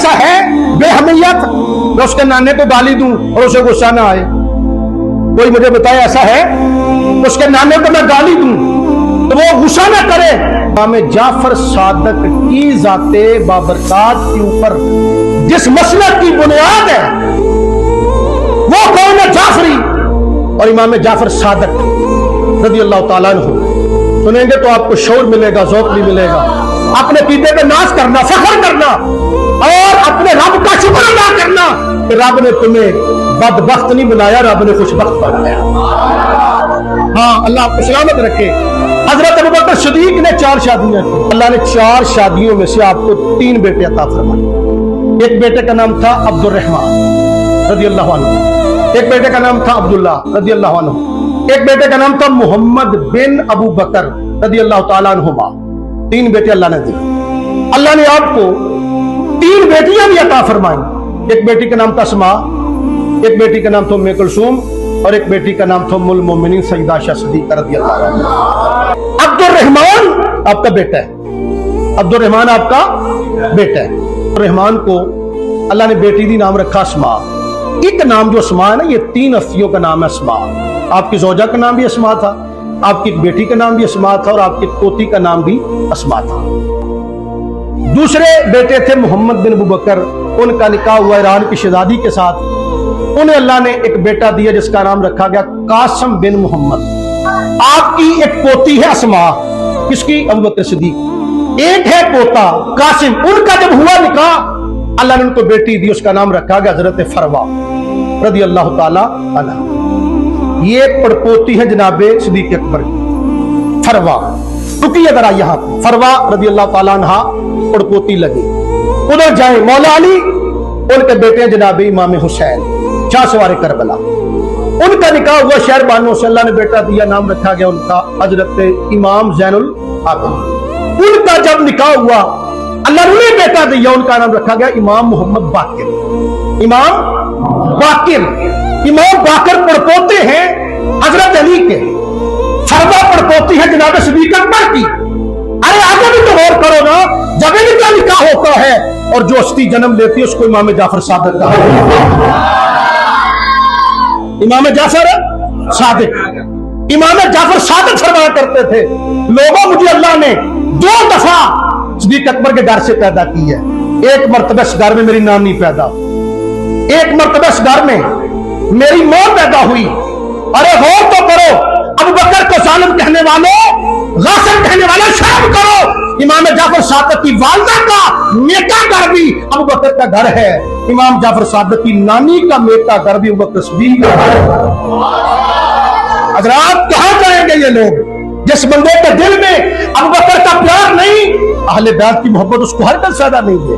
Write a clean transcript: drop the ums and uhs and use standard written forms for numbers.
ऐसा है बेहमियत मैं उसके नाने को गाली दूं और उसे गुस्सा ना आए? कोई मुझे बताए ऐसा है उसके नाने को मैं गाली दूं तो वो गुस्सा ना करे? इमाम जाफर सादक की जाते बाबरकात के ऊपर जिस मसलक की बुनियाद है वो कौन है? जाफरी और इमाम जाफर सादक रज़ी अल्लाह ताला अन्हु। सुनेंगे तो आपको शौर मिलेगा, ज़ौक़ भी मिलेगा। अपने कीदे पे नाज करना, फख्र करना और अपने रब का शुक्र अदा करना कि रब ने तुम्हें बदबख्त नहीं बनाया, रब ने खुशबख्त बनाया। हाँ, अल्लाह आपको सलामत रखे। हजरत अबू बकर सिद्दीक ने 4 शादियां की। अल्लाह ने 4 शादियों में से आपको 3 बेटे अता फरमाए। एक बेटे का नाम था अब्दुर्रहमान रज़ी अल्लाह अन्हु, एक बेटे का नाम था अब्दुल्ला रज़ी अल्लाह अन्हु, एक बेटे का नाम था मोहम्मद बिन अबू बकर रज़ी अल्लाह ताला अन्हुमा। 3 बेटे अल्लाह ने दिए। अल्लाह ने आपको 3 बेटियां भी अता फरमाई। एक बेटी का नाम था अस्मा, एक बेटी का नाम था उम्मे कुलसूम और एक बेटी का नाम था उम्मुल मोमिनीन सैयदा आयशा सिद्दीक़ा रज़ियल्लाहु अन्हा। अब्दुर्रहमान आपका बेटा है, अब्दुर्रहमान आपका बेटा है। रहमान को अल्लाह ने बेटी दी नाम रखा अस्मा। एक नाम जो अस्मा है ना, ये 3 हस्तियों का नाम है अस्मा। आपकी ज़ौजा का नाम भी अस्मा था, आपकी एक बेटी का नाम भी अस्मा था और आपकी पोती का नाम भी अस्मा था। दूसरे बेटे थे मोहम्मद बिन अबू बकर, उनका निकाह हुआ ईरान की शहजादी के साथ। उन्हें अल्लाह ने एक बेटा दिया जिसका नाम रखा गया कासिम बिन मोहम्मद। आपकी एक पोती है अस्मा, किसकी? अबू बकर सिद्दीक। एक है पोता कासिम। उनका जब हुआ निकाह अल्लाह ने उनको बेटी दी, उसका नाम रखा गया हजरत फरवा रज़ी अल्लाह ताला अन्हा। ये पड़पोती है जनाबे सिद्दीक अकबर फरवा। रुकिए जरा यहाँ पे, फरवा रज़ी अल्लाह ताला अन्हा पड़पोती लगी। उधर जाए मौला अली, उनके बेटे जनाबे इमाम हुसैन शाह सवारे करबला। उनका निकाह हुआ शहर बानो से, अल्लाह ने बेटा दिया, नाम रखा गया उनका हजरत इमाम ज़ैनुल आबिदीन। उनका जब निकाह हुआ अल्लाह ने बेटा दिया, उनका नाम रखा गया इमाम मोहम्मद बाकिर। इमाम बाकिर, इमाम बाकिर पड़पोते हैं हजरत अली के, फरवा पड़पोती है जनाब सिद्दीक अकबर की। अरे आगे भी तो गौर करो ना, जब इनका निकाह होता है और जो हस्ती जन्म लेती है उसको इमाम जाफर सादिक कहा। इमाम जाफर सादिक, इमाम जाफर सादिक फरमाया करते थे, लोगों मुझे अल्लाह ने 2 दफा सिद्दीक अकबर के घर से पैदा की है। एक मर्तबा इस घर में मेरी नानी पैदा, एक मर्तबा इस घर में मेरी मां पैदा हुई। अरे गौर तो करो, अबू बकर को जालिम कहने वालों, गासिब कहने वालों, शर्म करो। इमाम जाफर सादिक की वालिदा का मेटा घर भी अबू बकर का घर है। इमाम जाफर सादिक की नानी का मेटा घर भी अबू बकर सिद्दीक का घर है। अगर आप कहां जाएंगे ये लोग जिस बंदे के दिल में अबू बकर का प्यार नहीं, अहले बैत की मोहब्बत उसको हरगिज़ ज़्यादा नहीं दे।